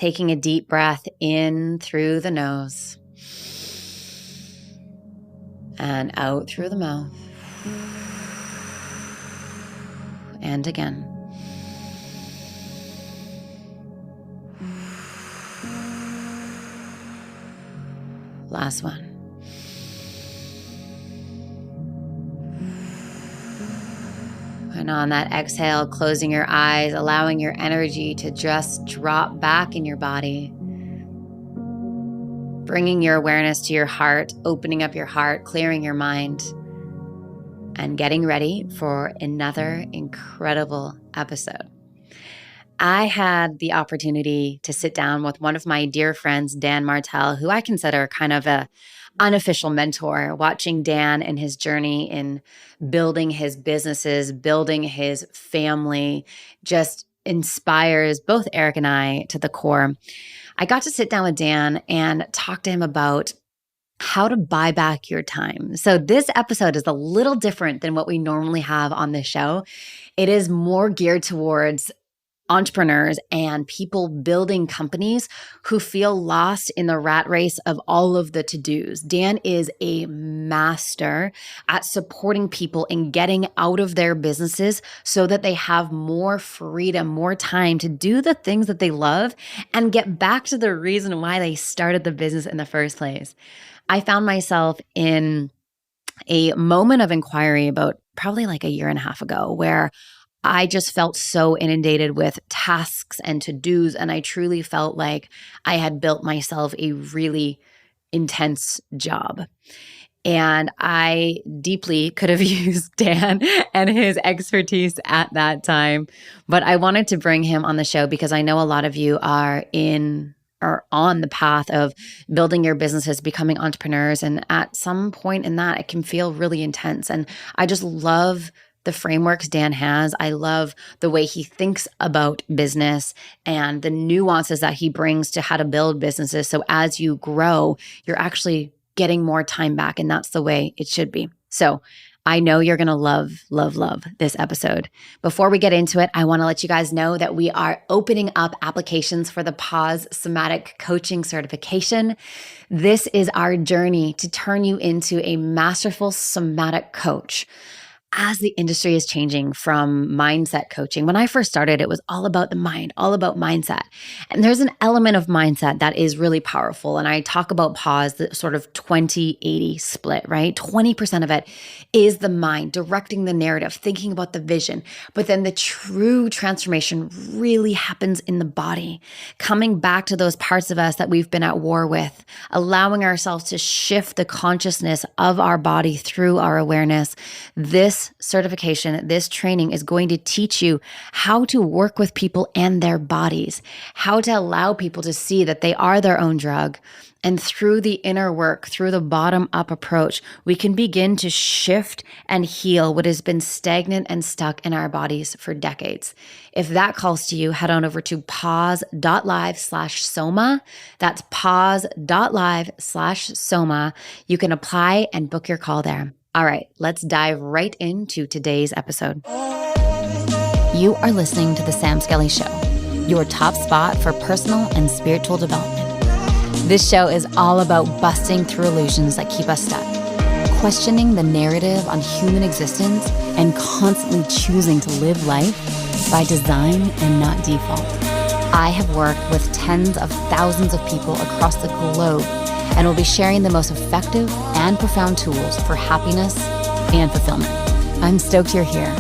taking a deep breath in through the nose and out through the mouth. And again. Last one. And on that exhale, closing your eyes, allowing your energy to just drop back in your body. Bringing your awareness to your heart, opening up your heart, clearing your mind, and getting ready for another incredible episode. I had the opportunity to sit down with one of my dear friends, Dan Martell, who I consider kind of a unofficial mentor. Watching Dan and his journey in building his businesses, building his family, just inspires both Eric and I to the core. I got to sit down with Dan and talk to him about how to buy back your time. So this episode is a little different than what we normally have on the show. It is more geared towards entrepreneurs and people building companies who feel lost in the rat race of all of the to-dos. Dan is a master at supporting people in getting out of their businesses so that they have more freedom, more time to do the things that they love and get back to the reason why they started the business in the first place. I found myself in a moment of inquiry about probably like a year and a half ago where I just felt so inundated with tasks and to-dos, and I truly felt like I had built myself a really intense job. And I deeply could have used Dan and his expertise at that time, but I wanted to bring him on the show because I know a lot of you are in or on the path of building your businesses, becoming entrepreneurs, and at some point in that, it can feel really intense. And I just love the frameworks Dan has. I love the way he thinks about business and the nuances that he brings to how to build businesses. So as you grow, you're actually getting more time back, and that's the way it should be. So I know you're going to love this episode. Before we get into it, I want to let you guys know that we are opening up applications for the Pause Somatic Coaching Certification. This is our journey to turn you into a masterful somatic coach. As the industry is changing from mindset coaching, when I first started, it was all about the mind, all about mindset. And there's an element of mindset that is really powerful. And I talk about pause, the sort of 20-80 split, right? 20% of it is the mind, directing the narrative, thinking about the vision. But then the true transformation really happens in the body, coming back to those parts of us that we've been at war with, allowing ourselves to shift the consciousness of our body through our awareness. This certification, this training is going to teach you how to work with people and their bodies, how to allow people to see that they are their own drug. And through the inner work, through the bottom-up approach, we can begin to shift and heal what has been stagnant and stuck in our bodies for decades. If that calls to you, head on over to pause.live/soma. That's pause.live/soma. You can apply and book your call there. All right, let's dive right into today's episode. You are listening to The Sam Skelly Show, your top spot for personal and spiritual development. This show is all about busting through illusions that keep us stuck, questioning the narrative on human existence, and constantly choosing to live life by design and not default. I have worked with tens of thousands of people across the globe and will be sharing the most effective and profound tools for happiness and fulfillment. I'm stoked you're here.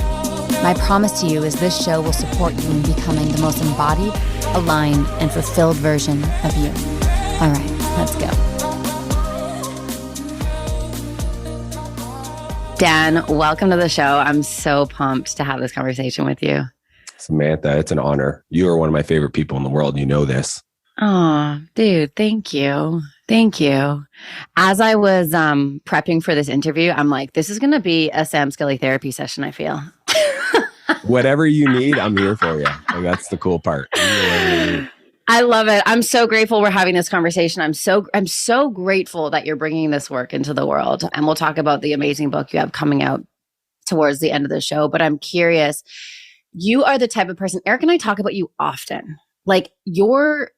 My promise to you is this show will support you in becoming the most embodied, aligned, and fulfilled version of you. All right, let's go. Dan, welcome to the show. I'm so pumped to have this conversation with you. Samantha, it's an honor. You are one of my favorite people in the world. You know this. Oh, dude, thank you. Thank you. As I was prepping for this interview, I'm like, this is going to be a Sam Skelly therapy session, I feel. Whatever you need, I'm here for you. Like, that's the cool part. I love it. I'm so grateful we're having this conversation. I'm so grateful that you're bringing this work into the world. And we'll talk about the amazing book you have coming out towards the end of the show. But I'm curious, you are the type of person, Eric and I talk about you often. Like, your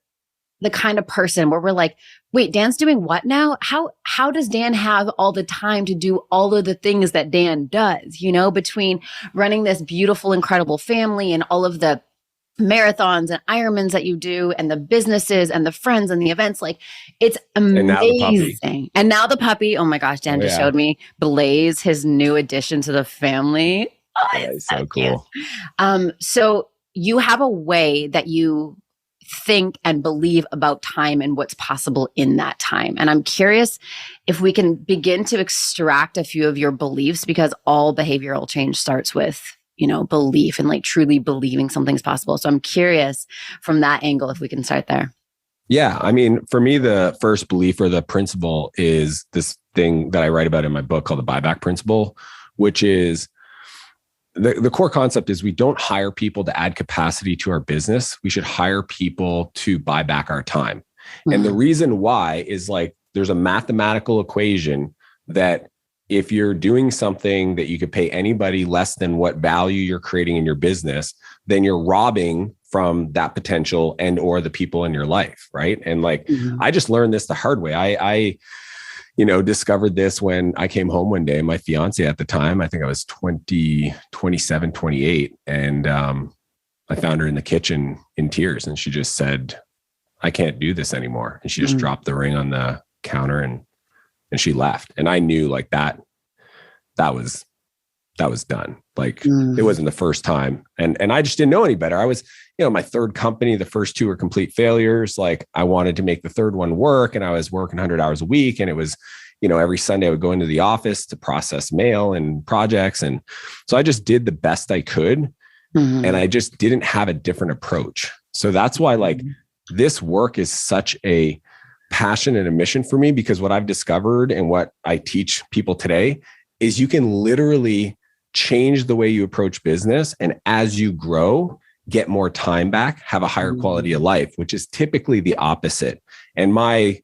the kind of person where we're like, wait, Dan's doing what now? How does Dan have all the time to do all of the things that Dan does, between running this beautiful, incredible family and all of the marathons and Ironmans that you do and the businesses and the friends and the events. Like, it's amazing. And now the puppy. Oh my gosh, Dan just showed me Blaze, his new addition to the family. Oh, it's so cool. So you have a way that you think and believe about time and what's possible in that time. And I'm curious if we can begin to extract a few of your beliefs, because all behavioral change starts with, belief and like truly believing something's possible. So I'm curious from that angle, if we can start there. Yeah. I mean, for me, the first belief or the principle is this thing that I write about in my book called the buyback principle, which is the core concept is we don't hire people to add capacity to our business. We should hire people to buy back our time. Mm-hmm. And the reason why is like, there's a mathematical equation that if you're doing something that you could pay anybody less than what value you're creating in your business, then you're robbing from that potential and or the people in your life. Right. And like, I just learned this the hard way. I discovered this when I came home one day. My fiance at the time, I think I was 27, 28. And I found her in the kitchen in tears. And she just said, I can't do this anymore. And she just dropped the ring on the counter and she left. And I knew like that was done. Like it wasn't the first time. And I just didn't know any better. I was, my third company, the first two were complete failures. Like I wanted to make the third one work, and I was working 100 hours a week. And it was, every Sunday I would go into the office to process mail and projects. And so I just did the best I could. And I just didn't have a different approach. So that's why like this work is such a passion and a mission for me, because what I've discovered and what I teach people today is you can literally change the way you approach business. And as you grow, get more time back, have a higher quality of life, which is typically the opposite. And my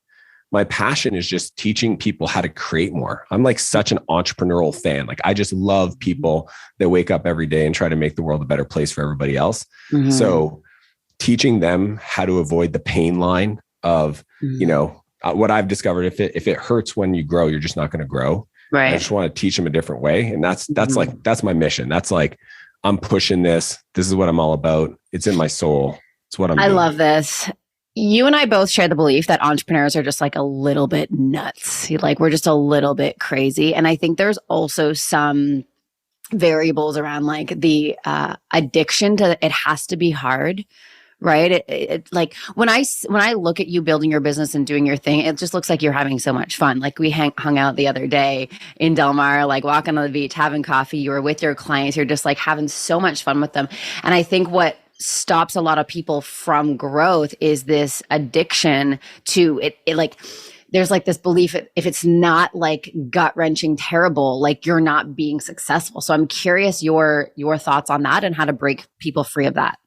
passion is just teaching people how to create more. I'm like such an entrepreneurial fan. Like I just love people that wake up every day and try to make the world a better place for everybody else. So teaching them how to avoid the pain line of, what I've discovered, if it hurts when you grow, you're just not going to grow. Right. I just want to teach them a different way. And that's my mission. That's like, I'm pushing this. This is what I'm all about. It's in my soul. It's what I'm doing. Love this. You and I both share the belief that entrepreneurs are just like a little bit nuts. Like we're just a little bit crazy. And I think there's also some variables around like the addiction to it has to be hard. Right. It like when I look at you building your business and doing your thing, it just looks like you're having so much fun. Like we hung out the other day in Del Mar, like walking on the beach, having coffee. You were with your clients. You're just like having so much fun with them. And I think what stops a lot of people from growth is this addiction to it like, there's like this belief if it's not like gut wrenching terrible, like you're not being successful. So I'm curious your thoughts on that and how to break people free of that.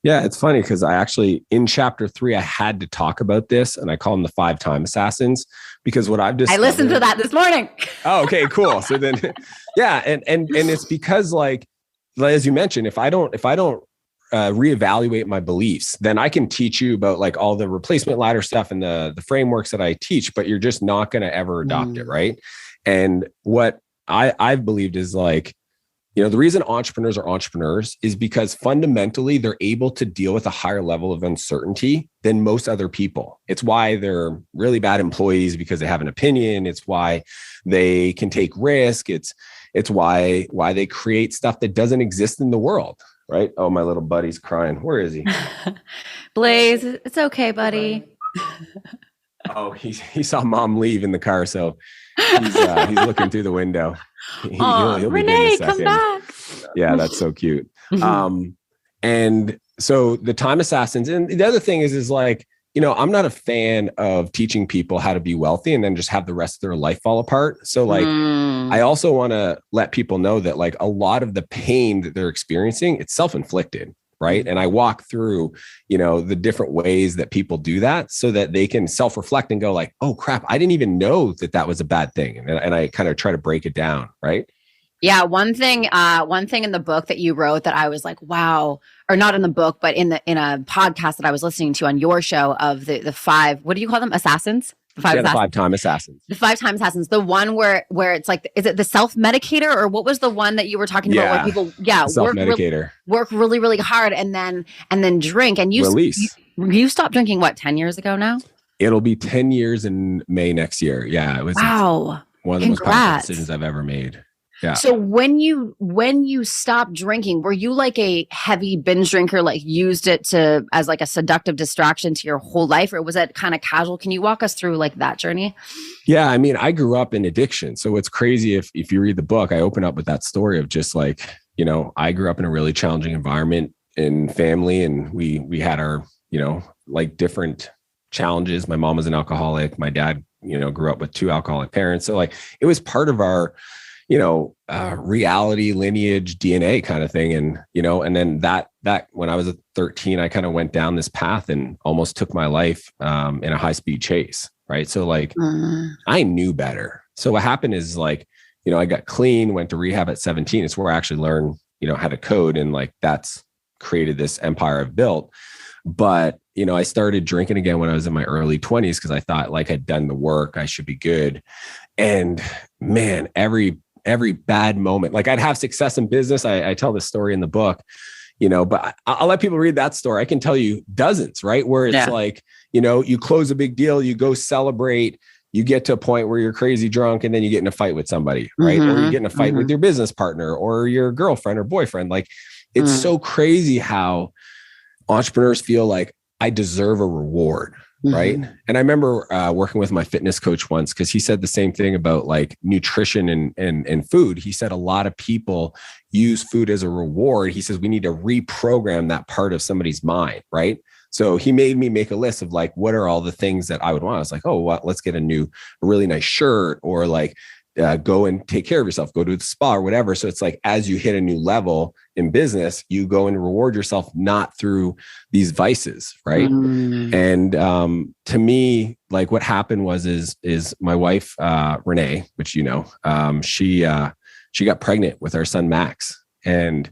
Yeah, it's funny because I actually, in chapter 3, I had to talk about this, and I call them the 5 time assassins, because what I've discovered. I listened to that this morning. Oh, okay, cool. So then, yeah. And it's because like, as you mentioned, if I don't reevaluate my beliefs, then I can teach you about like all the replacement ladder stuff and the frameworks that I teach, but you're just not going to ever adopt it. Right. And what I've believed is like, the reason entrepreneurs are entrepreneurs is because fundamentally they're able to deal with a higher level of uncertainty than most other people. It's why they're really bad employees, because they have an opinion. It's why they can take risk. It's why they create stuff that doesn't exist in the world. Right. Oh, my little buddy's crying. Where is he? Blaze, it's okay, buddy. Oh, he saw mom leave in the car. So he's looking through the window. He'll Renee, come back. Yeah, that's so cute. And so the time assassins, and the other thing is like, I'm not a fan of teaching people how to be wealthy and then just have the rest of their life fall apart. So like, I also want to let people know that like a lot of the pain that they're experiencing, it's self-inflicted. Right. And I walk through, the different ways that people do that so that they can self-reflect and go like, oh crap, I didn't even know that was a bad thing. And I kind of try to break it down. Right. Yeah, one thing in the book that you wrote that I was like, wow, or not in the book, but in a podcast that I was listening to on your show of the five, what do you call them? Assassins? The five The assassins. 5-time assassins. The 5-time assassins. The one where it's like, is it the self-medicator, or what was the one that you were talking about where people Self-medicator. work really, really hard and then drink, and you stopped drinking what, 10 years ago now? It'll be 10 years in May next year. Yeah, it was one of the most powerful decisions I've ever made. Yeah. So when you stopped drinking, were you like a heavy binge drinker, like used it as like a seductive distraction to your whole life, or was it kind of casual? Can you walk us through like that journey? Yeah, I mean, I grew up in addiction. So what's crazy, if you read the book, I open up with that story of just like, I grew up in a really challenging environment and family, and we had our, like different challenges. My mom was an alcoholic. My dad, grew up with 2 alcoholic parents. So like it was part of our reality, lineage, DNA kind of thing. And, and then that when I was 13, I kind of went down this path and almost took my life in a high-speed chase. Right. So like I knew better. So what happened is like, I got clean, went to rehab at 17. It's where I actually learned, how to code. And like, that's created this empire I've built. But, I started drinking again when I was in my early 20s, because I thought like I'd done the work, I should be good. And man, every bad moment, like I'd have success in business. I tell this story in the book, but I'll let people read that story. I can tell you dozens, right? Where it's like, you close a big deal, you go celebrate, you get to a point where you're crazy drunk, and then you get in a fight with somebody, right? Or you get in a fight with your business partner or your girlfriend or boyfriend. Like it's so crazy how entrepreneurs feel like I deserve a reward. Right. And I remember working with my fitness coach once, because he said the same thing about like nutrition and food. He said a lot of people use food as a reward. He says we need to reprogram that part of somebody's mind. Right. So he made me make a list of like, what are all the things that I would want? I was like, oh, well, let's get a really nice shirt, or like go and take care of yourself, go to the spa or whatever. So it's like, as you hit a new level in business, you go and reward yourself, not through these vices. Right. And to me, like what happened is my wife, Renee, which, she got pregnant with our son, Max. And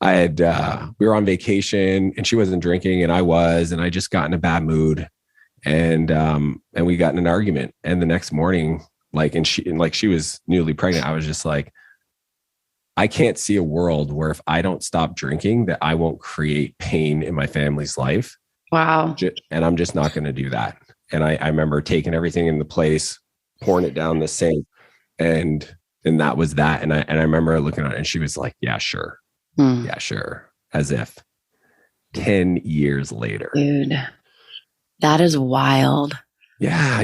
we were on vacation, and she wasn't drinking and I was, and I just got in a bad mood, and we got in an argument. And the next morning, she was newly pregnant. I was just like, I can't see a world where if I don't stop drinking, that I won't create pain in my family's life. Wow. And I'm just not going to do that. And I remember taking everything in the place, pouring it down the sink, and that was that. And I remember looking at it, and she was like, yeah, sure. Yeah, sure. As if 10 years later. Dude, that is wild. Yeah, I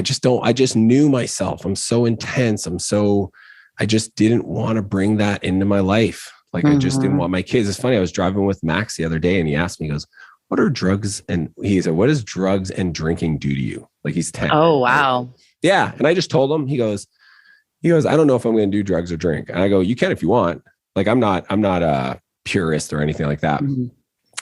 just knew myself. I'm so intense. I just didn't want to bring that into my life. Like I just didn't want my kids. It's funny. I was driving with Max the other day, and he asked me, he goes, what are drugs? And he said, what does drugs and drinking do to you? Like he's 10. Oh, wow. Yeah. And I just told him, he goes, I don't know if I'm going to do drugs or drink. And I go, you can, if you want. Like, I'm not a purist or anything like that.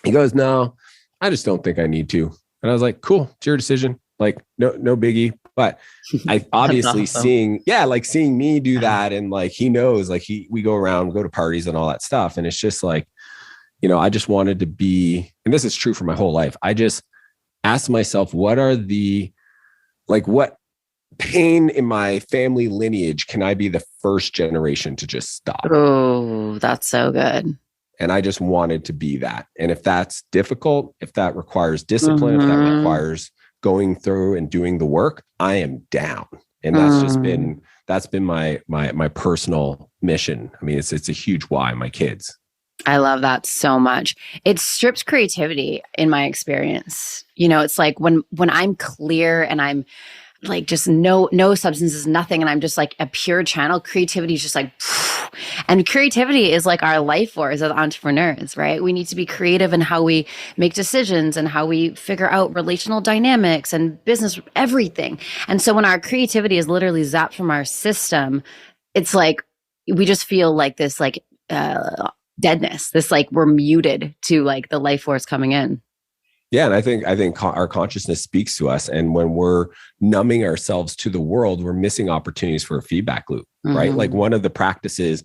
He goes, no, I just don't think I need to. And I was like, cool, it's your decision. Like, no biggie. But I obviously awesome. seeing me do that. And like, he knows, like we go around, go to parties and all that stuff. And it's just like, I just wanted to be, and this is true for my whole life. I just asked myself, what pain in my family lineage can I be the first generation to just stop? Oh, that's so good. And I just wanted to be that. And if that's difficult, if that requires discipline, if that requires going through and doing the work, I am down. And that's been my personal mission. I mean, it's a huge why, my kids. I love that so much. It strips creativity in my experience. It's like when I'm clear and I'm like just no substances, nothing, and I'm just like a pure channel, creativity is just like, and creativity is like our life force as entrepreneurs, right? We need to be creative in how we make decisions and how we figure out relational dynamics and business, everything. And so when our creativity is literally zapped from our system, it's like, we just feel like this, like, deadness, this, like, we're muted to like the life force coming in. Yeah. And I think our consciousness speaks to us. And when we're numbing ourselves to the world, we're missing opportunities for a feedback loop, right? Like one of the practices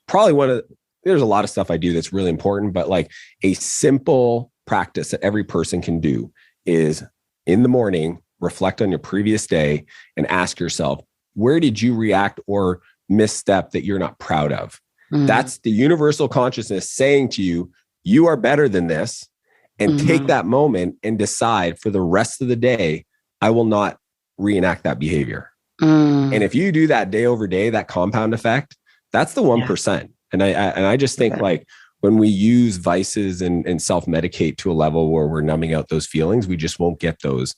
probably there's a lot of stuff I do that's really important, but like a simple practice that every person can do is in the morning, reflect on your previous day and ask yourself, where did you react or misstep that you're not proud of? That's the universal consciousness saying to you, you are better than this. And take that moment and decide for the rest of the day, I will not reenact that behavior. And if you do that day over day, that compound effect, that's the 1%. And I just think like when we use vices and self-medicate to a level where we're numbing out those feelings, we just won't get those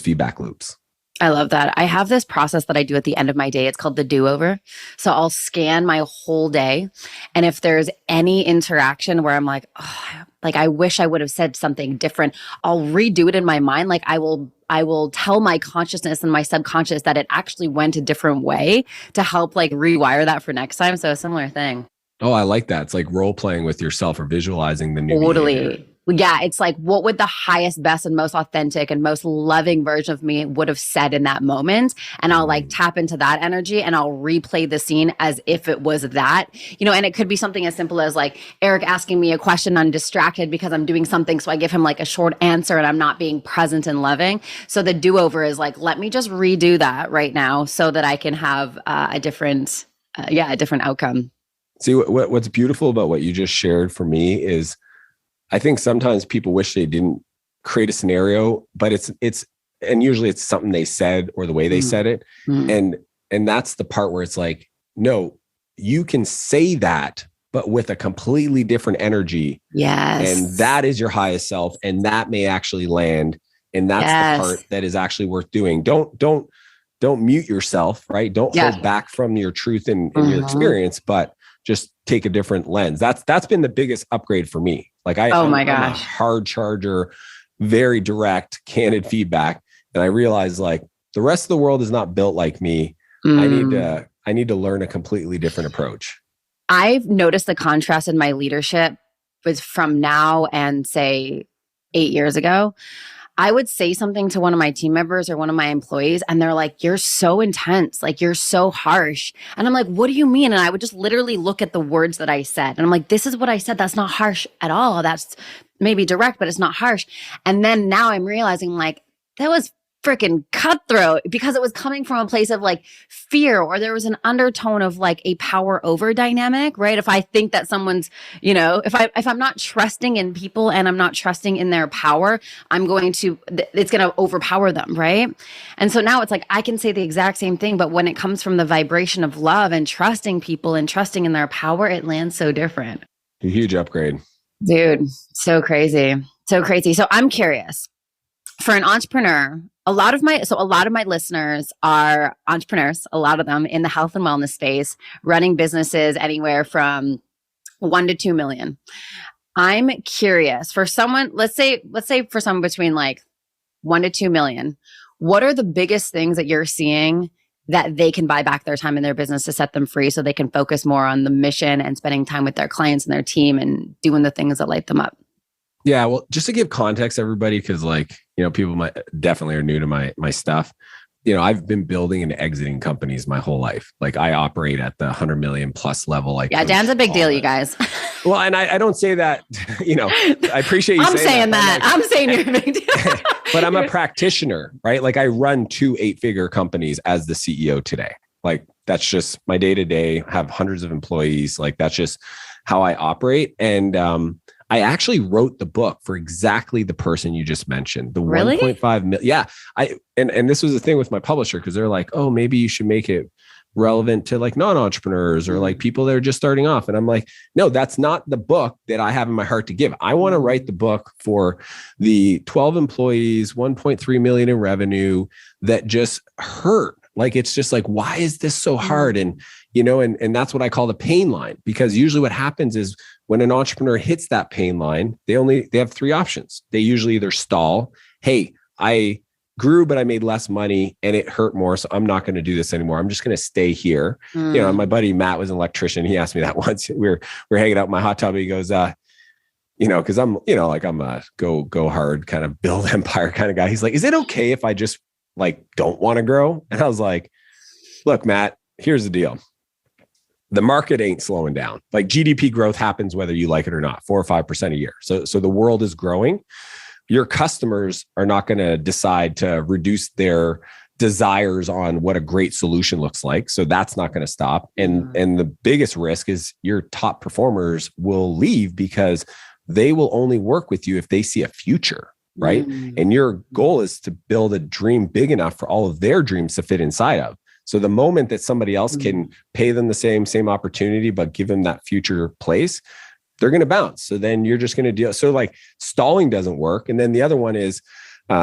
feedback loops. I love that. I have this process that I do at the end of my day. It's called the do-over. So I'll scan my whole day. And if there's any interaction where I'm like, oh, like I wish I would have said something different, I'll redo it in my mind. Like I will tell my consciousness and my subconscious that it actually went a different way to help like rewire that for next time. So a similar thing. Oh, I like that. It's like role playing with yourself or visualizing the new behavior. Yeah, it's like, what would the highest, best, and most authentic and most loving version of me would have said in that moment? And I'll like tap into that energy and I'll replay the scene as if it was that, and it could be something as simple as like Eric asking me a question, I'm distracted because I'm doing something. So I give him like a short answer and I'm not being present and loving. So the do-over is like, let me just redo that right now so that I can have a different outcome. See, what's beautiful about what you just shared for me is I think sometimes people wish they didn't create a scenario, but and usually it's something they said or the way they said it. And that's the part where it's like, no, you can say that, but with a completely different energy. Yes. And that is your highest self. And that may actually land. And that's the part that is actually worth doing. Don't mute yourself, right? Don't hold back from your truth and your experience, but just take a different lens. That's been the biggest upgrade for me. Like I'm a hard charger, very direct, candid feedback. And I realized like the rest of the world is not built like me. I need to learn a completely different approach. I've noticed the contrast in my leadership was from now and say 8 years ago. I would say something to one of my team members or one of my employees and they're like, you're so intense. Like you're so harsh. And I'm like, what do you mean? And I would just literally look at the words that I said. And I'm like, this is what I said. That's not harsh at all. That's maybe direct, but it's not harsh. And then now I'm realizing like that was freaking cutthroat because it was coming from a place of like fear, or there was an undertone of like a power over dynamic, right? If I think that someone's, if I'm not trusting in people and I'm not trusting in their power, it's going to overpower them, right? And so now it's like, I can say the exact same thing, but when it comes from the vibration of love and trusting people and trusting in their power, it lands so different. A huge upgrade. Dude, so crazy. So crazy. So I'm curious, for an entrepreneur, a lot of my listeners are entrepreneurs, a lot of them in the health and wellness space, running businesses anywhere from 1 to 2 million. I'm curious for someone, let's say for someone between like 1 to 2 million, what are the biggest things that you're seeing that they can buy back their time in their business to set them free so they can focus more on the mission and spending time with their clients and their team and doing the things that light them up? Yeah, well, just to give context, everybody, because people might definitely are new to my stuff. I've been building and exiting companies my whole life. Like I operate at the 100 million plus level. Like Dan's a big deal, you guys. Well, and I don't say that. I appreciate you. I'm saying that. I'm saying you're a big deal. But I'm a practitioner, right? Like I run 2 8-figure companies as the CEO today. Like that's just my day to day. Have hundreds of employees. Like that's just how I operate. And I actually wrote the book for exactly the person you just mentioned. The really? 1.5 million. Yeah. And this was the thing with my publisher, because they're like, oh, maybe you should make it relevant to like non-entrepreneurs or like people that are just starting off. And I'm like, no, that's not the book that I have in my heart to give. I want to write the book for the 12 employees, 1.3 million in revenue that just hurt. Like, it's just like, why is this so hard? And, and that's what I call the pain line, because usually what happens is when an entrepreneur hits that pain line, they have 3 options. They usually either stall, hey, I grew, but I made less money and it hurt more. So I'm not going to do this anymore. I'm just going to stay here. My buddy, Matt, was an electrician. He asked me that once. We're hanging out in my hot tub. He goes, cause I'm, I'm a go hard kind of build empire kind of guy. He's like, is it okay if I just like, don't want to grow? And I was like, look, Matt, here's the deal. the market ain't slowing down. Like GDP growth happens whether you like it or not, 4 or 5% a year. So the world is growing. Your customers are not going to decide to reduce their desires on what a great solution looks like. So that's not going to stop. And the biggest risk is your top performers will leave because they will only work with you if they see a future, right? And your goal is to build a dream big enough for all of their dreams to fit inside of. So the moment that somebody else can pay them the same opportunity, but give them that future place, they're going to bounce. So then you're just going to deal. So like stalling doesn't work. And then the other one is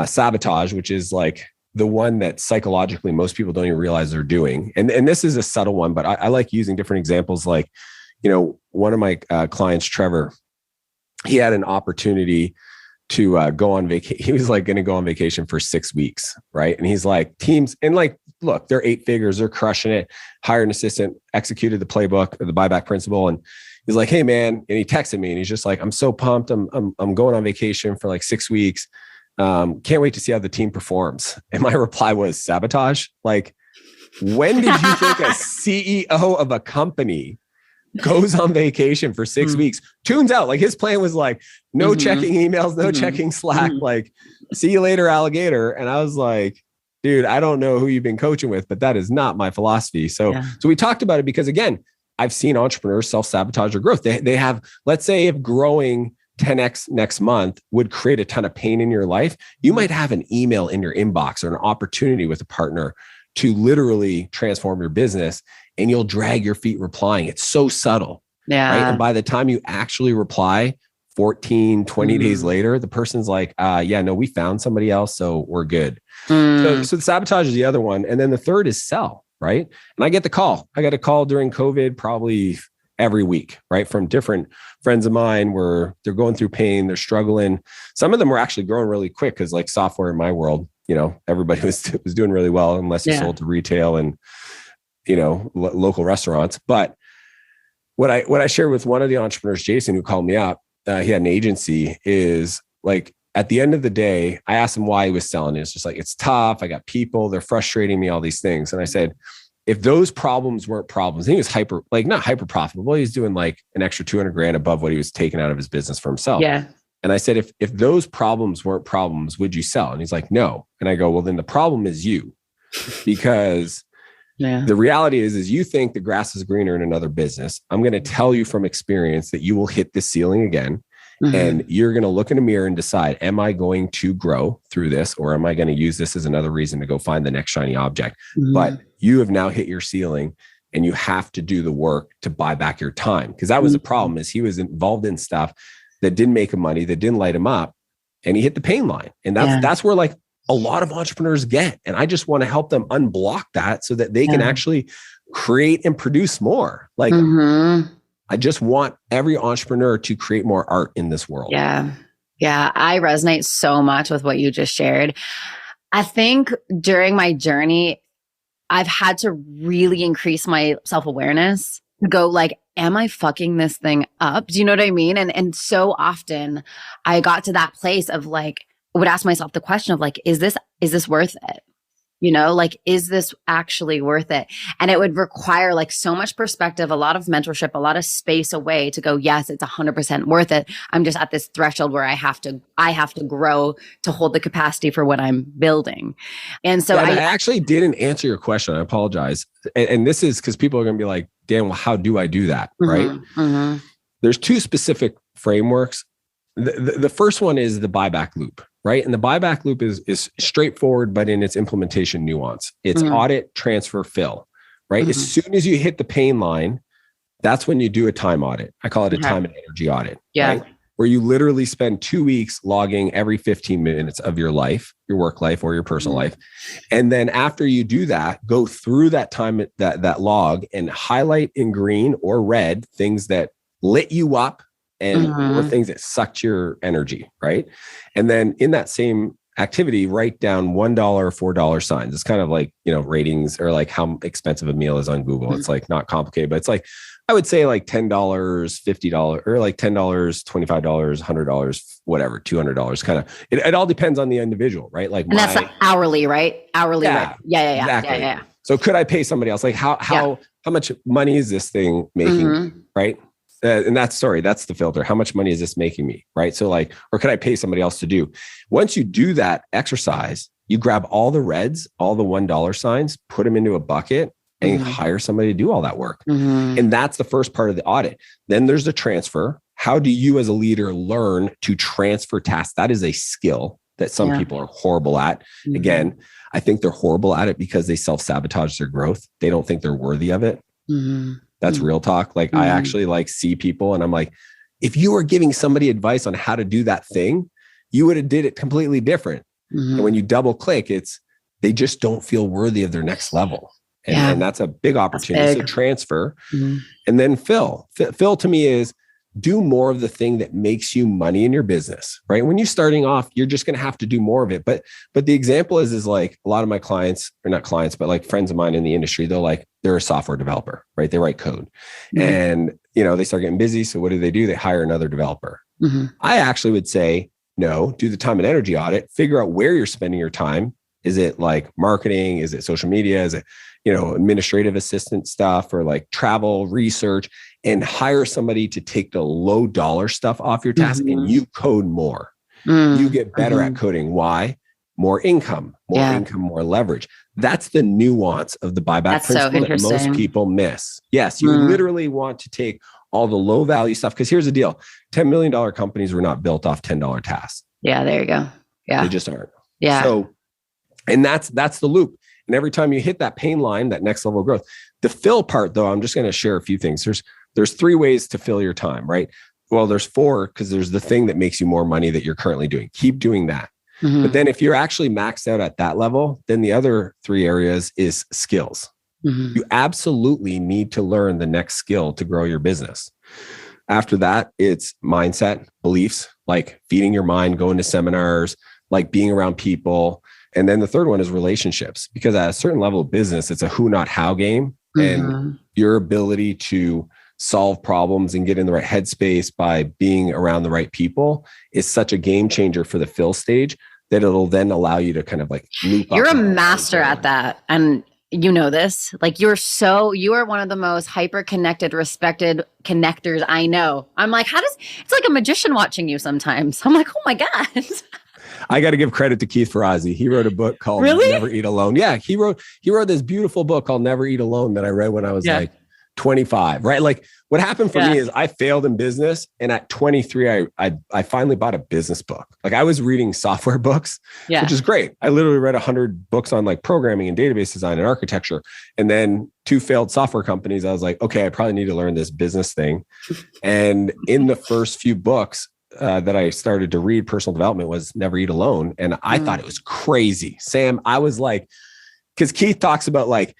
sabotage, which is like the one that psychologically most people don't even realize they're doing. And this is a subtle one, but I like using different examples. Like, one of my clients, Trevor, he had an opportunity to go on vacation. He was like going to go on vacation for 6 weeks. Right. And he's like, teams, and like, look, they're 8 figures, they're crushing it, hired an assistant, executed the playbook or the buyback principle. And he's like, hey man. And he texted me and he's just like, I'm so pumped. I'm going on vacation for like 6 weeks. Can't wait to see how the team performs. And my reply was sabotage. Like, when did you think a CEO of a company goes on vacation for 6 weeks, tunes out? Like his plan was like, no checking emails, no checking Slack, like see you later, alligator. And I was like, dude, I don't know who you've been coaching with, but that is not my philosophy. So we talked about it because again, I've seen entrepreneurs self-sabotage their growth. They have, let's say if growing 10x next month would create a ton of pain in your life, you might have an email in your inbox or an opportunity with a partner to literally transform your business, and you'll drag your feet replying. It's so subtle. Yeah. Right? And by the time you actually reply 14, 20 days later, the person's like, no, we found somebody else, so we're good. So the sabotage is the other one. And then the third is sell, right? And I get the call. I got a call during COVID probably every week, right? From different friends of mine where they're going through pain, they're struggling. Some of them were actually growing really quick because like software in my world, everybody was doing really well unless you sold to retail and, local restaurants. But what I shared with one of the entrepreneurs, Jason, who called me up, he had an agency, is like, at the end of the day, I asked him why he was selling it. It's just like, it's tough. I got people, they're frustrating me, all these things. And I said, if those problems weren't problems, and he was not hyper profitable. He was doing like an extra 200 grand above what he was taking out of his business for himself. Yeah. And I said, if those problems weren't problems, would you sell? And he's like, no. And I go, well, then the problem is you, because the reality is you think the grass is greener in another business. I'm going to tell you from experience that you will hit the ceiling again. And you're going to look in a mirror and decide, am I going to grow through this, or am I going to use this as another reason to go find the next shiny object? But you have now hit your ceiling and you have to do the work to buy back your time. Because that was the problem, is he was involved in stuff that didn't make him money, that didn't light him up, and he hit the pain line. And that's where like a lot of entrepreneurs get. And I just want to help them unblock that so that they can actually create and produce more. Like, I just want every entrepreneur to create more art in this world. Yeah. Yeah. I resonate so much with what you just shared. I think during my journey, I've had to really increase my self-awareness, go like, am I fucking this thing up? Do you know what I mean? And so often I got to that place of like, I would ask myself the question of like, is this worth it? Like, is this actually worth it? And it would require like so much perspective, a lot of mentorship, a lot of space away to go, yes, it's 100% worth it. I'm just at this threshold where I have to grow to hold the capacity for what I'm building. And so I actually didn't answer your question. I apologize. And this is because people are going to be like, Dan, well, how do I do that? Right. There's two specific frameworks. The first one is the buyback loop. Right. And the buyback loop is straightforward, but in its implementation nuance, it's audit, transfer, fill. Right. As soon as you hit the pain line, that's when you do a time audit. I call it a time and energy audit. Yeah. Right? Where you literally spend 2 weeks logging every 15 minutes of your life, your work life or your personal life. And then after you do that, go through that time, that log, and highlight in green or red things that lit you up and or things that sucked your energy, right? And then in that same activity, write down $1, $4 signs. It's kind of like, ratings, or like how expensive a meal is on Google. It's like not complicated, but it's like, I would say like $10, $50, or like $10, $25, $100, whatever, $200, kind of, it all depends on the individual, right? Like, and that's hourly, right? Hourly. Yeah, right? Yeah. Exactly. Yeah. So could I pay somebody else? Like how much money is this thing making me, right? And that's the filter. How much money is this making me, right? So like, or could I pay somebody else to do? Once you do that exercise, you grab all the reds, all the $1 signs, put them into a bucket, and hire somebody to do all that work. And that's the first part of the audit. Then there's the transfer. How do you as a leader learn to transfer tasks? That is a skill that some people are horrible at. Again, I think they're horrible at it because they self-sabotage their growth. They don't think they're worthy of it. That's real talk. Like I actually like see people and I'm like, if you were giving somebody advice on how to do that thing, you would have did it completely different. And when you double click, they just don't feel worthy of their next level. And that's a big opportunity. So transfer and then fill to me is do more of the thing that makes you money in your business, right? When you're starting off, you're just going to have to do more of it. But the example is like a lot of my clients, or not clients, but like friends of mine in the industry, they're a software developer, right? They write code and, they start getting busy. So what do? They hire another developer. I actually would say, no, do the time and energy audit, figure out where you're spending your time. Is it like marketing? Is it social media? Is it, administrative assistant stuff or like travel research, and hire somebody to take the low dollar stuff off your task and you code more. You get better at coding. Why? More income, more leverage. That's the nuance of the buyback principle that most people miss. Yes, you literally want to take all the low value stuff. Because here's the deal. $10 million companies were not built off $10 tasks. Yeah, there you go. Yeah. They just aren't. Yeah. So, and that's the loop. And every time you hit that pain line, that next level of growth, the fill part though, I'm just going to share a few things. There's 3 ways to fill your time, right? Well, there's 4, because there's the thing that makes you more money that you're currently doing. Keep doing that. But then if you're actually maxed out at that level, then the other 3 areas is skills. You absolutely need to learn the next skill to grow your business. After that, it's mindset, beliefs, like feeding your mind, going to seminars, like being around people. And then the third one is relationships, because at a certain level of business, it's a who, not how game. And your ability to solve problems and get in the right headspace by being around the right people is such a game changer for the fill stage that it'll then allow you to kind of like loop up. You're a master at that. And you know this, like you are one of the most hyper connected, respected connectors I know. I'm like, it's like a magician watching you sometimes. I'm like, oh my God. I got to give credit to Keith Ferrazzi. He wrote a book called Never Eat Alone. Yeah. He wrote this beautiful book called Never Eat Alone that I read when I was like 25, right? Like what happened for me is I failed in business. And at 23, I finally bought a business book. Like I was reading software books, which is great. I literally read 100 books on like programming and database design and architecture. And then 2 failed software companies. I was like, okay, I probably need to learn this business thing. And in the first few books that I started to read, personal development was Never Eat Alone. And I thought it was crazy. Sam, I was like, because Keith talks about like,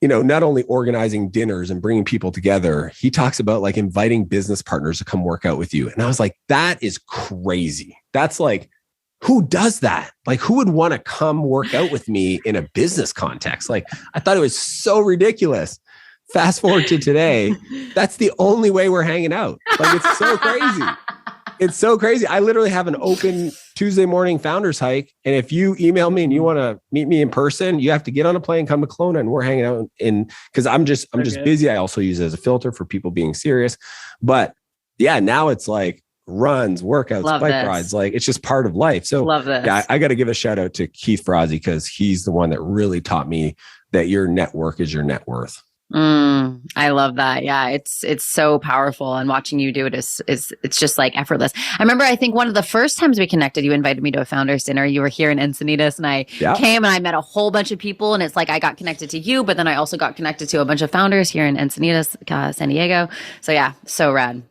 not only organizing dinners and bringing people together, he talks about like inviting business partners to come work out with you. And I was like, that is crazy. That's like, who does that? Like, who would want to come work out with me in a business context? Like, I thought it was so ridiculous. Fast forward to today, that's the only way we're hanging out. Like, it's so crazy. It's so crazy. I literally have an open Tuesday morning founders hike. And if you email me and you want to meet me in person, you have to get on a plane, come to Kelowna, and we're hanging out because I'm just busy. I also use it as a filter for people being serious. But yeah, now it's like runs, workouts, bike rides. Like it's just part of life. So love this. Yeah, I got to give a shout out to Keith Ferrazzi because he's the one that really taught me that your network is your net worth. I love that. Yeah, it's so powerful, and watching you do it is it's just like effortless. I remember, I think one of the first times we connected, you invited me to a founders dinner. You were here in Encinitas, and I came and I met a whole bunch of people, and it's like I got connected to you, but then I also got connected to a bunch of founders here in Encinitas, San Diego. So yeah, so rad.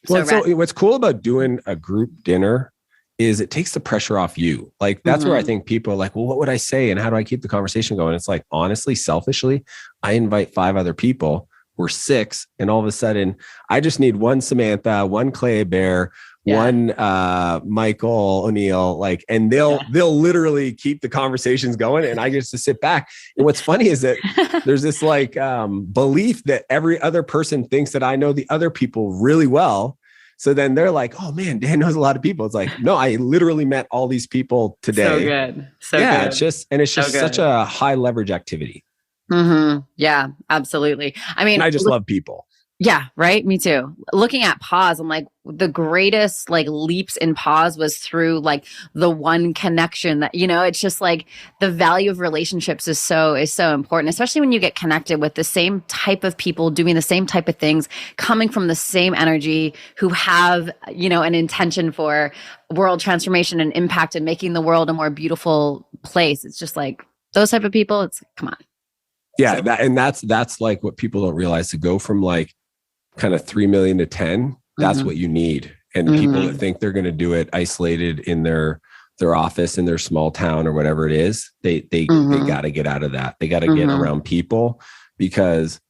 So what's cool about doing a group dinner is it takes the pressure off you. Like that's where I think people are like, well, what would I say? And how do I keep the conversation going? It's like, honestly, selfishly, I invite 5 other people. We're 6. And all of a sudden I just need one Samantha, one Clay Bear, one Michael O'Neill, like, and they'll literally keep the conversations going. And I get to sit back. And what's funny is that there's this like belief that every other person thinks that I know the other people really well. So then they're like, oh man, Dan knows a lot of people. It's like, no, I literally met all these people today. So good. So yeah, good. it's just such a high leverage activity. Yeah, absolutely. I mean, And I just love people. yeah, right. Me too. Looking at pause, I'm like, the greatest like leaps in pause was through like the one connection that, it's just like the value of relationships is so important, especially when you get connected with the same type of people doing the same type of things, coming from the same energy, who have, an intention for world transformation and impact and making the world a more beautiful place. It's just like those type of people. It's come on. Yeah. So, That's like what people don't realize, to go from like kind of 3 million to 10, that's what you need. And people that think they're going to do it isolated in their office in their small town or whatever it is, they got to get out of that. They got to get around people, because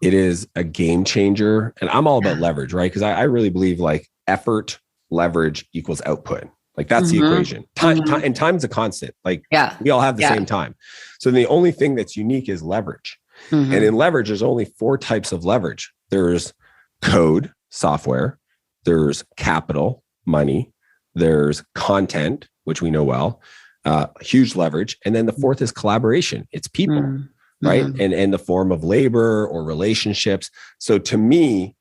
it is a game changer. And I'm all about leverage, right? Because I really believe like effort, leverage equals output. Like that's the equation. Time, and time's a constant. Like we all have the same time. So the only thing that's unique is leverage. And in leverage, there's only 4 types of leverage. There's code, software. There's capital, money. There's content, which we know well, huge leverage. And then the 4th is collaboration. It's people, right? And in the form of labor or relationships. So to me,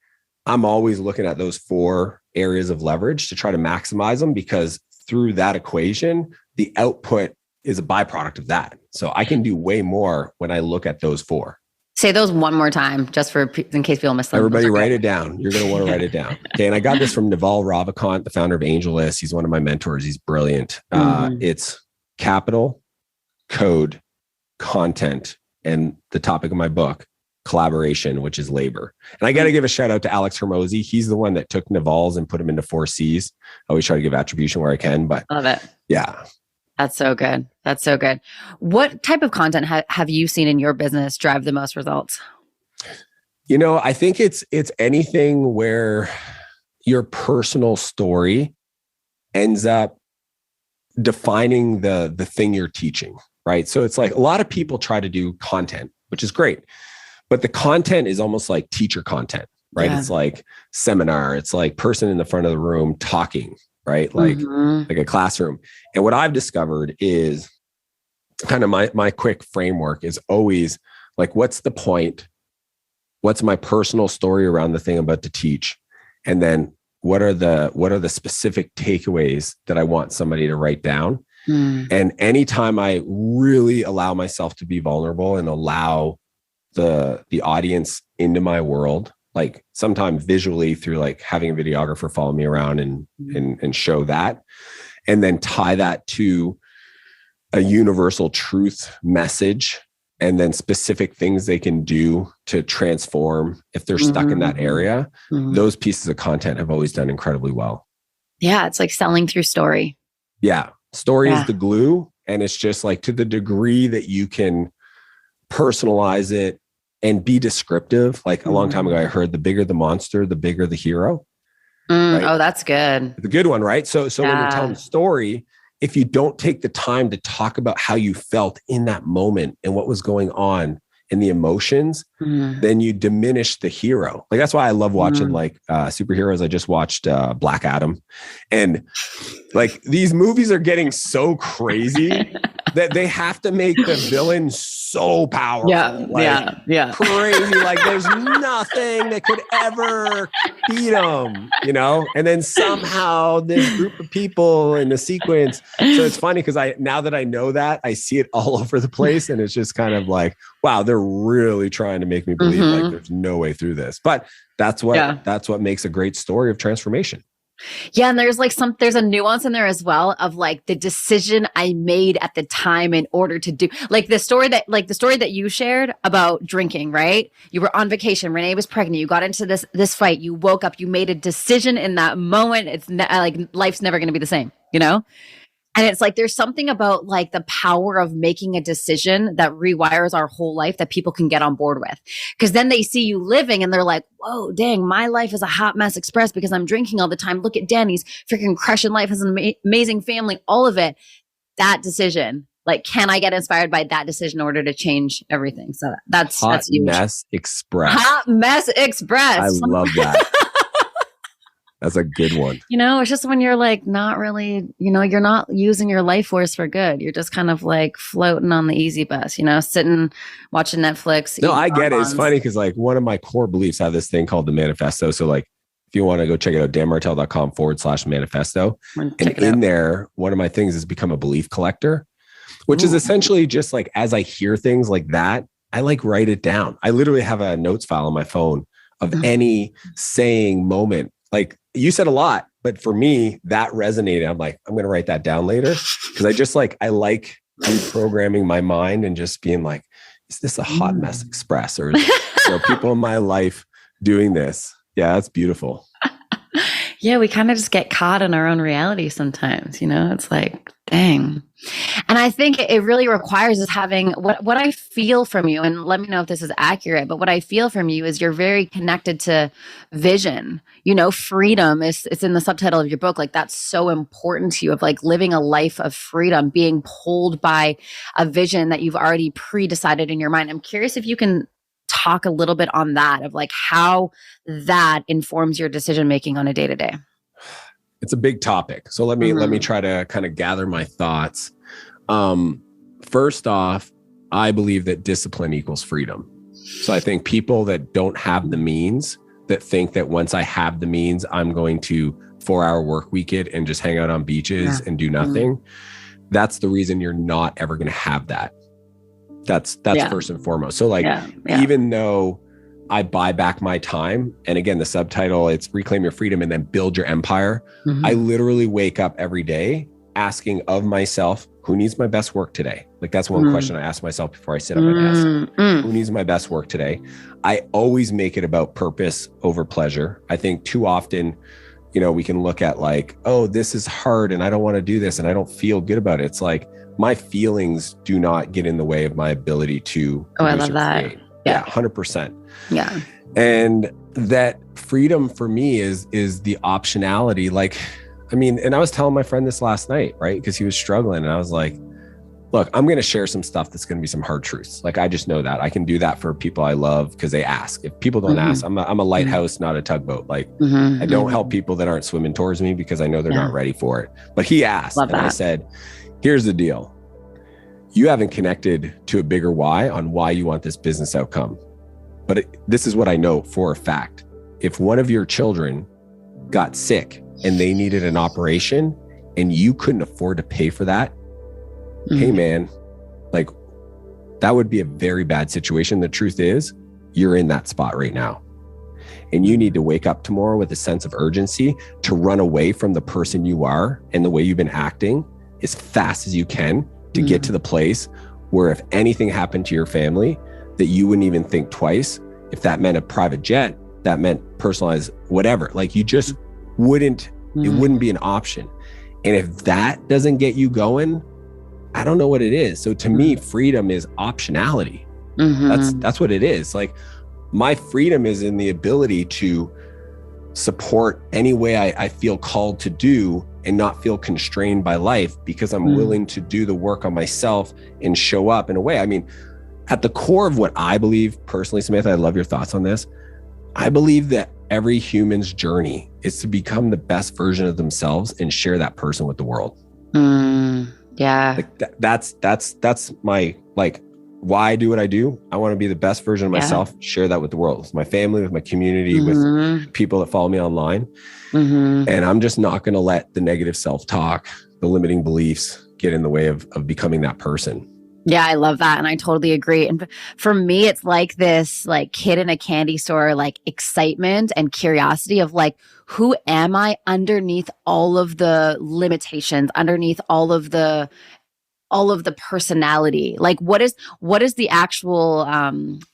I'm always looking at those 4 areas of leverage to try to maximize them, because through that equation, the output is a byproduct of that. So I can do way more when I look at those 4. Say those one more time, just in case people miss them. Everybody write it down. You're going to want to write it down. Okay. And I got this from Naval Ravikant, the founder of AngelList. He's one of my mentors. He's brilliant. It's capital, code, content, and the topic of my book, collaboration, which is labor. And I got to give a shout out to Alex Hermosi. He's the one that took Naval's and put him into 4 C's. I always try to give attribution where I can, but love it. Yeah. That's so good. That's so good. What type of content have you seen in your business drive the most results? I think it's anything where your personal story ends up defining the thing you're teaching, right? So it's like a lot of people try to do content, which is great, but the content is almost like teacher content, right? Yeah. It's like seminar. It's like person in the front of the room talking, right? Like a classroom. And what I've discovered is kind of my quick framework is always like, what's the point? What's my personal story around the thing I'm about to teach? And then what are the specific takeaways that I want somebody to write down? And anytime I really allow myself to be vulnerable and allow the audience into my world, like sometimes visually through like having a videographer follow me around and show that, and then tie that to a universal truth message, and then specific things they can do to transform if they're stuck in that area. Those pieces of content have always done incredibly well. Yeah. It's like selling through story. Yeah. Story is the glue. And it's just like, to the degree that you can personalize it and be descriptive. Like a long time ago, I heard the bigger the monster, the bigger the hero. Right? Oh, that's good. The good one, right? So when you're telling a story, if you don't take the time to talk about how you felt in that moment and what was going on and the emotions, then you diminish the hero. Like, that's why I love watching like superheroes. I just watched Black Adam, and like these movies are getting so crazy that they have to make the villain so powerful. Yeah. Crazy. Like there's nothing that could ever beat them, and then somehow this group of people in the sequence. So it's funny because now that I know that, I see it all over the place, and it's just kind of like, wow, they're really trying to make me believe like there's no way through this. But that's what makes a great story of transformation. Yeah. And there's like there's a nuance in there as well of like the decision I made at the time in order to do like the story that you shared about drinking, right? You were on vacation. Renee was pregnant. You got into this fight. You woke up, you made a decision in that moment. It's like life's never going to be the same, And it's like, there's something about like the power of making a decision that rewires our whole life that people can get on board with. Cause then they see you living and they're like, whoa, dang, my life is a hot mess express because I'm drinking all the time. Look at Danny's freaking crushing life, has an amazing family, all of it. That decision, like, can I get inspired by that decision in order to change everything? So that's huge. Mess Express. Hot mess express. I love that. That's a good one. It's just when you're like not really, you're not using your life force for good. You're just kind of like floating on the easy bus, sitting, watching Netflix. No, I get it. bonbons. It's funny because like one of my core beliefs, I have this thing called the manifesto. So like if you want to go check it out, danmartell.com/manifesto. And in there, one of my things is become a belief collector, which is essentially just like, as I hear things like that, I like write it down. I literally have a notes file on my phone of any saying moment. Like you said a lot, but for me, that resonated. I'm like, I'm going to write that down later. Cause I like reprogramming my mind and just being like, is this a hot mess express or is people in my life doing this? Yeah, that's beautiful. Yeah, we kind of just get caught in our own reality sometimes, it's like, dang. And I think it really requires us having what I feel from you, and let me know if this is accurate, but what I feel from you is you're very connected to vision. Freedom is, it's in the subtitle of your book. Like that's so important to you, of like living a life of freedom, being pulled by a vision that you've already pre-decided in your mind. I'm curious if you can talk a little bit on that, of like how that informs your decision making on a day-to-day. It's a big topic. So let me try to kind of gather my thoughts. First off, I believe that discipline equals freedom. So I think people that don't have the means, that think that once I have the means, I'm going to 4-hour work week it and just hang out on beaches and do nothing. That's the reason you're not ever going to have that. That's first and foremost. So like, even though I buy back my time, and again, the subtitle, it's Reclaim Your Freedom and then Build Your Empire. I literally wake up every day asking of myself, who needs my best work today? Like that's one question I ask myself before I sit at my desk. Who needs my best work today? I always make it about purpose over pleasure. I think too often, we can look at like, oh, this is hard and I don't want to do this and I don't feel good about it. It's like, my feelings do not get in the way of my ability to I love that. Create. Yeah, 100%. Yeah. And that freedom for me is the optionality. Like, and I was telling my friend this last night, right? Because he was struggling and I was like, look, I'm going to share some stuff that's going to be some hard truths. Like, I just know that I can do that for people I love because they ask. If people don't ask, I'm a lighthouse, not a tugboat. Like I don't help people that aren't swimming towards me because I know they're not ready for it. But he asked and I said, here's the deal. You haven't connected to a bigger why on why you want this business outcome. But this is what I know for a fact. If one of your children got sick and they needed an operation and you couldn't afford to pay for that, hey man, like that would be a very bad situation. The truth is you're in that spot right now. And you need to wake up tomorrow with a sense of urgency to run away from the person you are and the way you've been acting as fast as you can to get to the place where if anything happened to your family, that you wouldn't even think twice. If that meant a private jet, that meant personalized whatever, like you just wouldn't, it wouldn't be an option. And if that doesn't get you going, I don't know what it is. So to me, freedom is optionality. That's what it is. Like my freedom is in the ability to support any way I feel called to do and not feel constrained by life because I'm willing to do the work on myself and show up in a way. I mean, at the core of what I believe personally, Samantha, I love your thoughts on this. I believe that every human's journey is to become the best version of themselves and share that person with the world. Yeah. Like that's my, like, why I do what I do. I want to be the best version of myself, share that with the world, with my family, with my community, with people that follow me online. And I'm just not going to let the negative self-talk, the limiting beliefs get in the way of becoming that person. Yeah, I love that. And I totally agree. And for me, it's like this like kid in a candy store, like excitement and curiosity of like, who am I underneath all of the limitations, underneath all of the personality? Like what is the actual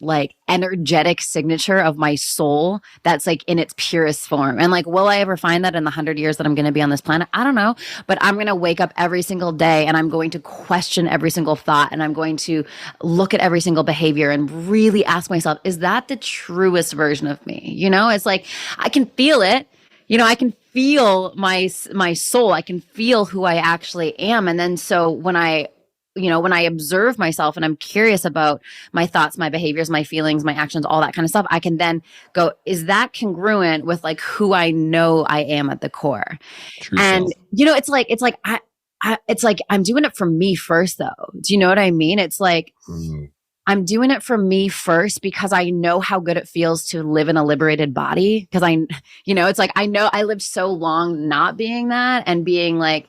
like energetic signature of my soul that's like in its purest form? And like, will I ever find that in the 100 years that I'm going to be on this planet? I don't know, but I'm going to wake up every single day and I'm going to question every single thought and I'm going to look at every single behavior and really ask myself, is that the truest version of me? It's like, I can feel it. I can feel my soul. I can feel who I actually am. And then so when I when I observe myself and I'm curious about my thoughts, my behaviors, my feelings, my actions, all that kind of stuff, I can then go, is that congruent with like who I know I am at the core? True And, self. it's like I'm doing it for me first though. Do you know what I mean? It's like, I'm doing it for me first because I know how good it feels to live in a liberated body. Cause it's like, I know I lived so long not being that and being like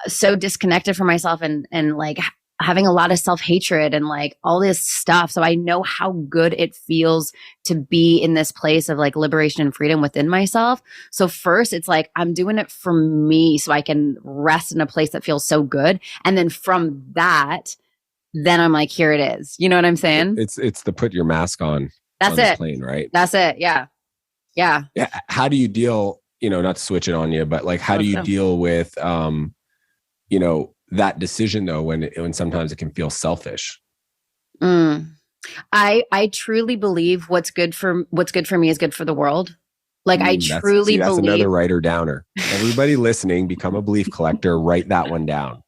so disconnected from myself and like having a lot of self-hatred and like all this stuff. So I know how good it feels to be in this place of like liberation and freedom within myself. So first it's like, I'm doing it for me so I can rest in a place that feels so good. And then from that, then I'm like, here it is. You know what I'm saying? It's the put your mask on. That's on it. This plane, right? That's it. Yeah. Yeah. Yeah. How do you deal, not to switch it on you, but like, how do you deal with, that decision though, when sometimes it can feel selfish? I truly believe what's good for me is good for the world. Like I truly believe. That's another writer downer. Everybody listening, become a belief collector. Write that one down.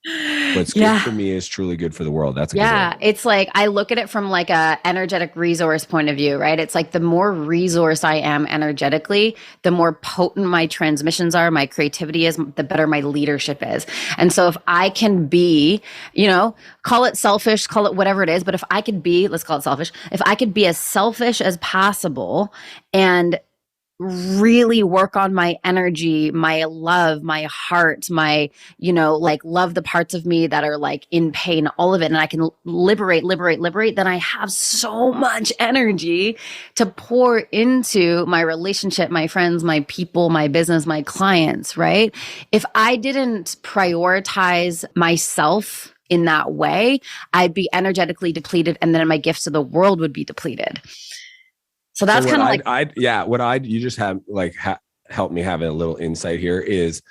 What's good for me is truly good for the world. That's a good one. It's like I look at it from like a energetic resource point of view, right? It's like the more resource I am energetically, the more potent my transmissions are, my creativity is, the better my leadership is. And so if I can be, call it selfish, call it whatever it is, but if I could be, let's call it selfish, if I could be as selfish as possible and really work on my energy, my love, my heart, my, like love the parts of me that are like in pain, all of it. And I can liberate, then I have so much energy to pour into my relationship, my friends, my people, my business, my clients, right? If I didn't prioritize myself in that way, I'd be energetically depleted. And then my gifts to the world would be depleted. So that's kind of like, you just have like help me have a little insight here is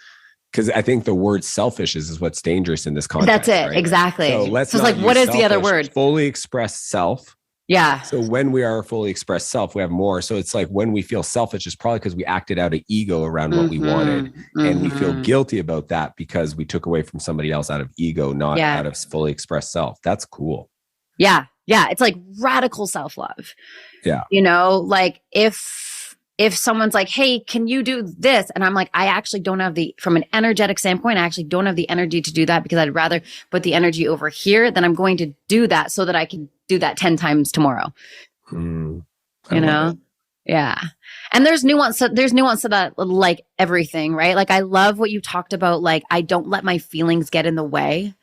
because I think the word selfish is what's dangerous in this context. That's it. Right? Exactly. So let's it's like, what is the other word? Fully express self. Yeah. So when we are fully expressed self, we have more. So it's like when we feel selfish, it's probably because we acted out of ego around what we wanted. And we feel guilty about that because we took away from somebody else out of ego, not out of fully expressed self. That's cool. Yeah. Yeah. It's like radical self-love. Yeah. Like if someone's like, hey, can you do this? And I'm like, I actually don't have from an energetic standpoint, I actually don't have the energy to do that because I'd rather put the energy over here than I'm going to do that so that I can do that 10 times tomorrow. Yeah. And there's nuance to that, like everything, right? Like I love what you talked about. Like I don't let my feelings get in the way.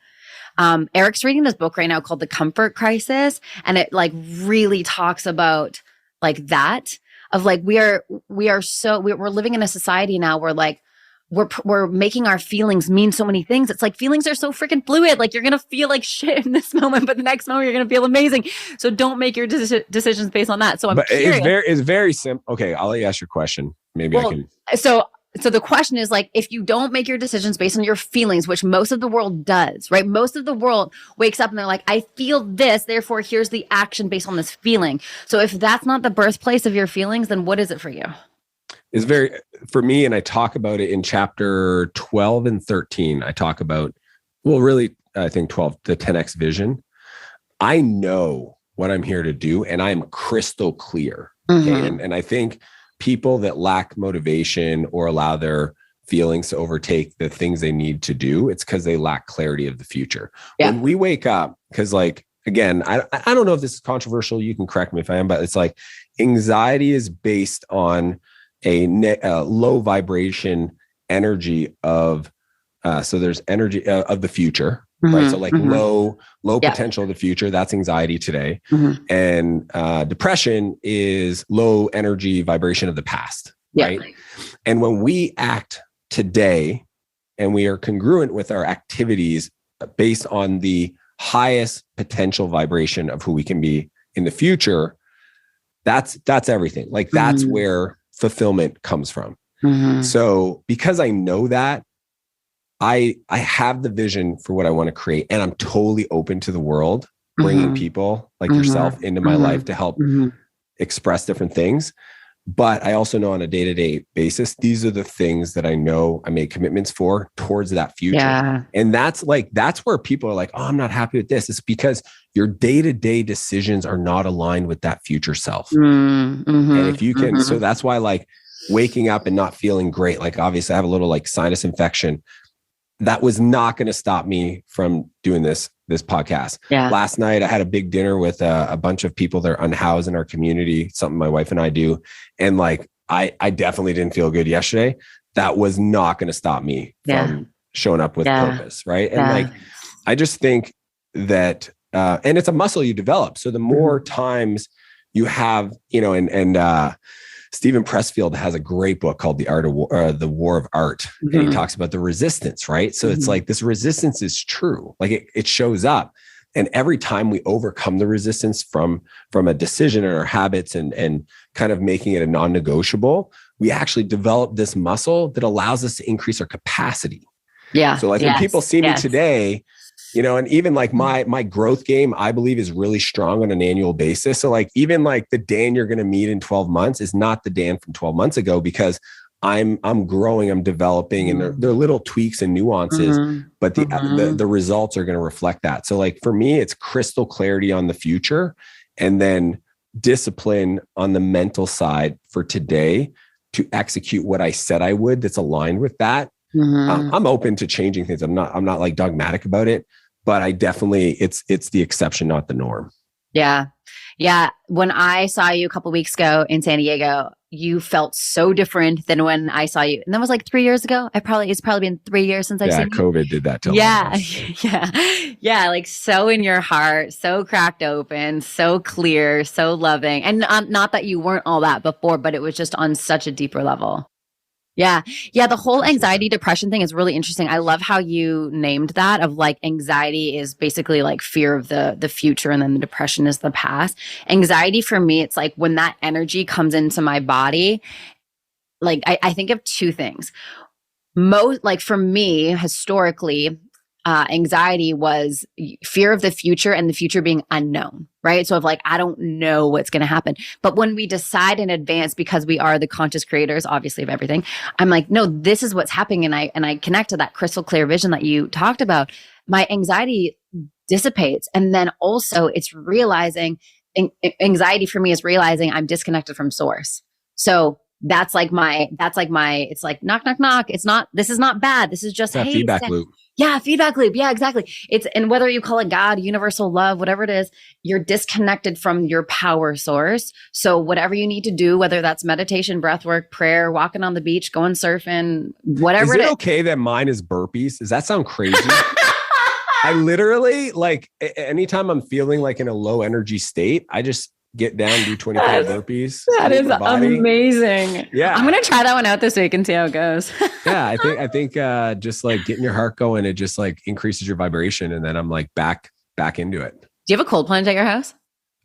Eric's reading this book right now called The Comfort Crisis. And it like really talks about like that of like, we're living in a society now where like, we're making our feelings mean so many things. It's like feelings are so freaking fluid. Like you're going to feel like shit in this moment, but the next moment you're going to feel amazing. So don't make your decisions based on that. So I'm curious. It's very simple. Okay. I'll let you ask your question. Maybe I can. So the question is like, if you don't make your decisions based on your feelings, which most of the world does, right? Most of the world wakes up and they're like, I feel this, therefore here's the action based on this feeling. So if that's not the birthplace of your feelings, then what is it for you? It's very, for me, and I talk about it in chapter 12 and 13. I talk about, I think 12, the 10X vision. I know what I'm here to do and I'm crystal clear. Okay? And I think people that lack motivation or allow their feelings to overtake the things they need to do, it's because they lack clarity of the future. Yeah. When we wake up, because like, again, I don't know if this is controversial. You can correct me if I am, but it's like anxiety is based on a low vibration energy of, so there's energy of the future, right? So like low potential of the future, that's anxiety today. And depression is low energy vibration of the past, right? And when we act today and we are congruent with our activities based on the highest potential vibration of who we can be in the future, that's everything. Like that's where fulfillment comes from. So because I know that, I have the vision for what I want to create, and I'm totally open to the world, bringing people like yourself into my life to help express different things. But I also know on a day-to-day basis, these are the things that I know I made commitments for towards that future. Yeah. And that's where people are like, oh, I'm not happy with this. It's because your day-to-day decisions are not aligned with that future self. Mm-hmm, and if you can, so that's why like waking up and not feeling great, like obviously I have a little like sinus infection. That was not going to stop me from doing this podcast. Yeah. Last night, I had a big dinner with a bunch of people that are unhoused in our community, something my wife and I do. And like, I definitely didn't feel good yesterday. That was not going to stop me from showing up with purpose. Right. And like, I just think that, and it's a muscle you develop. So the more times you have, and Stephen Pressfield has a great book called The Art of War, The War of Art. And he talks about the resistance, right? So it's like this resistance is true. Like it shows up. And every time we overcome the resistance from a decision or our habits and kind of making it a non-negotiable, we actually develop this muscle that allows us to increase our capacity. Yeah. So like when people see me today, and even like my growth game, I believe is really strong on an annual basis. So like, even like the Dan you're going to meet in 12 months is not the Dan from 12 months ago, because I'm growing, I'm developing, and they're little tweaks and nuances, but the results are going to reflect that. So like for me, it's crystal clarity on the future, and then discipline on the mental side for today to execute what I said I would. That's aligned with that. I'm open to changing things. I'm not like dogmatic about it, but I definitely, it's the exception, not the norm. Yeah. Yeah. When I saw you a couple of weeks ago in San Diego, you felt so different than when I saw you. And that was like 3 years ago. It's probably been 3 years since I've seen you. COVID did that to me. Yeah. Like so in your heart, so cracked open, so clear, so loving. And not that you weren't all that before, but it was just on such a deeper level. Yeah. Yeah. The whole anxiety depression thing is really interesting. I love how you named that, of like anxiety is basically like fear of the future, and then the depression is the past. Anxiety for me, it's like when that energy comes into my body, like I think of two things. Most, like for me, historically, anxiety was fear of the future, and the future being unknown, right? So if like, I don't know what's going to happen. But when we decide in advance, because we are the conscious creators, obviously, of everything, I'm like, no, this is what's happening. And I connect to that crystal clear vision that you talked about. My anxiety dissipates. And then also it's realizing, anxiety for me is realizing I'm disconnected from source. So it's like knock, knock, knock. This is not bad. This is just, hey, feedback loop. Yeah, feedback loop. Yeah, exactly. And whether you call it God, universal love, whatever it is, you're disconnected from your power source. So whatever you need to do, whether that's meditation, breath work, prayer, walking on the beach, going surfing, whatever it is. Is it okay that mine is burpees? Does that sound crazy? I literally, like, anytime I'm feeling like in a low energy state, I just get down, do 25 burpees. That is amazing. Yeah. I'm going to try that one out this week and see how it goes. Yeah. I think just like getting your heart going, it just like increases your vibration. And then I'm like back into it. Do you have a cold plunge at your house?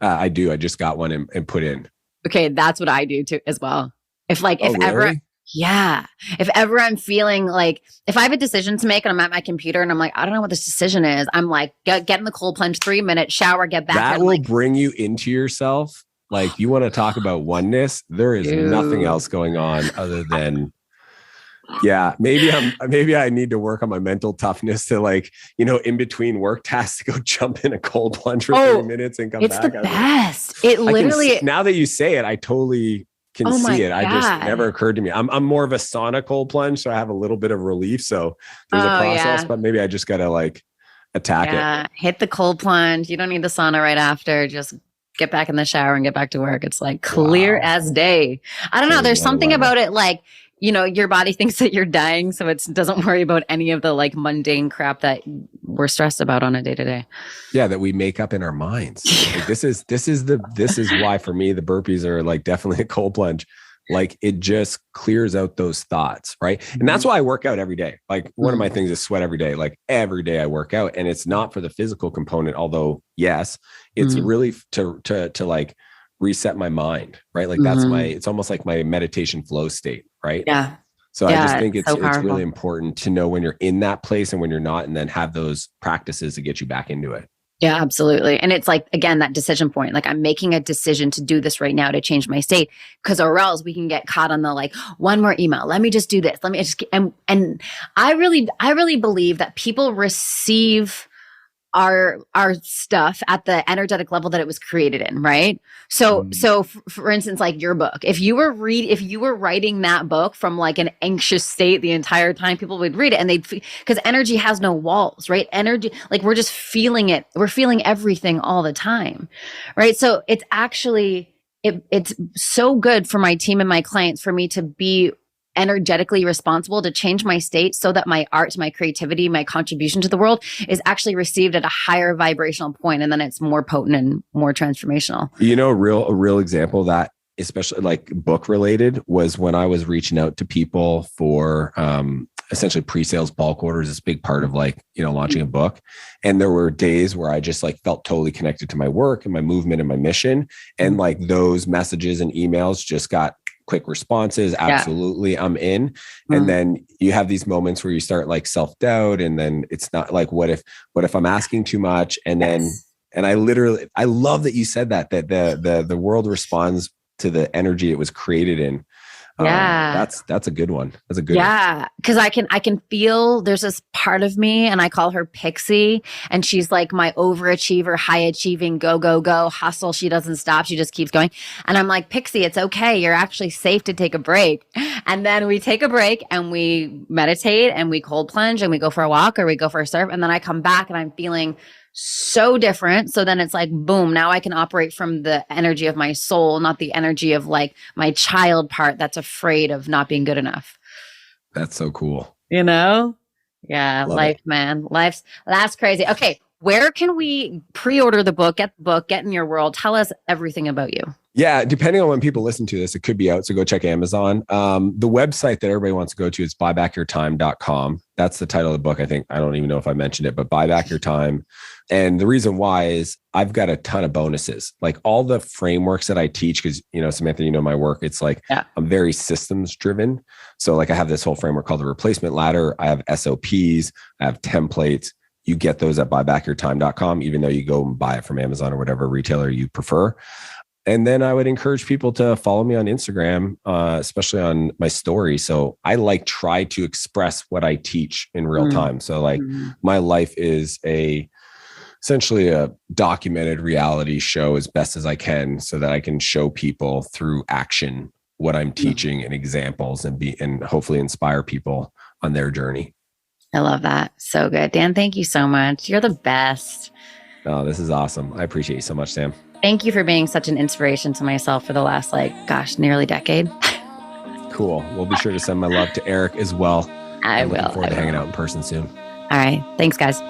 I do. I just got one and put in. Okay. That's what I do too as well. If really? ever, yeah. If ever I'm feeling like, if I have a decision to make and I'm at my computer and I'm like, I don't know what this decision is, I'm like, get in the cold plunge, 3 minutes, shower, get back. That will bring you into yourself. Like, you want to talk about oneness. There is nothing else going on other than, maybe I need to work on my mental toughness to, like, in between work tasks, to go jump in a cold plunge for 30 minutes and come back. It's the best. It literally, now that you say it, I totally can see it. God. I just never occurred to me. I'm more of a sauna cold plunge, so I have a little bit of relief. So there's a process, but maybe I just gotta like attack it. Hit the cold plunge. You don't need the sauna right after. Just get back in the shower and get back to work. It's like clear as day. I don't know. There's something about it, like, your body thinks that you're dying, so it doesn't worry about any of the like mundane crap that we're stressed about on a day to day. Yeah, that we make up in our minds. Like, this is why for me the burpees are like definitely a cold plunge. Like, it just clears out those thoughts, right? And that's why I work out every day. Like, one of my things is sweat every day. Like, every day I work out, and it's not for the physical component, although yes, it's really to like reset my mind, right? Like, that's it's almost like my meditation flow state, right? Yeah. So I just think it's really important to know when you're in that place and when you're not, and then have those practices to get you back into it. Yeah, absolutely. And it's like, again, that decision point, like I'm making a decision to do this right now to change my state, because or else we can get caught on the like, one more email. Let me just do this. Let me just, and I really believe that people receive our stuff at the energetic level that it was created in, right? So for instance, like your book, if you were writing that book from like an anxious state the entire time, people would read it and because energy has no walls, right? Energy, like we're just feeling it. We're feeling everything all the time, right? So it's actually, it's so good for my team and my clients for me to be energetically responsible to change my state so that my art, my creativity, my contribution to the world is actually received at a higher vibrational point, and then it's more potent and more transformational. A real example of that, especially like book related, was when I was reaching out to people for essentially pre-sales bulk orders. Is a big part of like, launching a book. And there were days where I just like felt totally connected to my work and my movement and my mission. And like those messages and emails just got quick responses. Absolutely. Yeah. I'm in. And then you have these moments where you start like self-doubt, and then it's not like, what if I'm asking too much? And then, and I love that you said that the world responds to the energy it was created in. That's a good one. That's a good one. Yeah. Cause I can feel there's this part of me, and I call her Pixie, and she's like my overachiever, high achieving, go, hustle. She doesn't stop. She just keeps going. And I'm like, Pixie, it's okay. You're actually safe to take a break. And then we take a break and we meditate and we cold plunge and we go for a walk or we go for a surf. And then I come back and I'm feeling so different. So then it's like, boom, now I can operate from the energy of my soul, not the energy of like my child part that's afraid of not being good enough. That's so cool. Yeah. Love life, it. Man. That's crazy. Okay. Where can we pre-order the book, get the book, get in your world? Tell us everything about you. Yeah, depending on when people listen to this, it could be out. So go check Amazon. The website that everybody wants to go to is buybackyourtime.com. That's the title of the book. I think, I don't even know if I mentioned it, but Buy Back Your Time. And the reason why is I've got a ton of bonuses, like all the frameworks that I teach, because, Samantha, my work, it's like, I'm very systems driven. So like I have this whole framework called the replacement ladder. I have SOPs, I have templates. You get those at buybackyourtime.com, even though you go and buy it from Amazon or whatever retailer you prefer. And then I would encourage people to follow me on Instagram, especially on my story. So I try to express what I teach in real time. So like my life is essentially a documented reality show as best as I can, so that I can show people through action what I'm teaching and examples, and hopefully inspire people on their journey. I love that. So good. Dan, thank you so much. You're the best. Oh, this is awesome. I appreciate you so much, Sam. Thank you for being such an inspiration to myself for the last, nearly decade. Cool. We'll be sure to send my love to Eric as well. I will. Looking forward to hanging out in person soon. All right. Thanks, guys.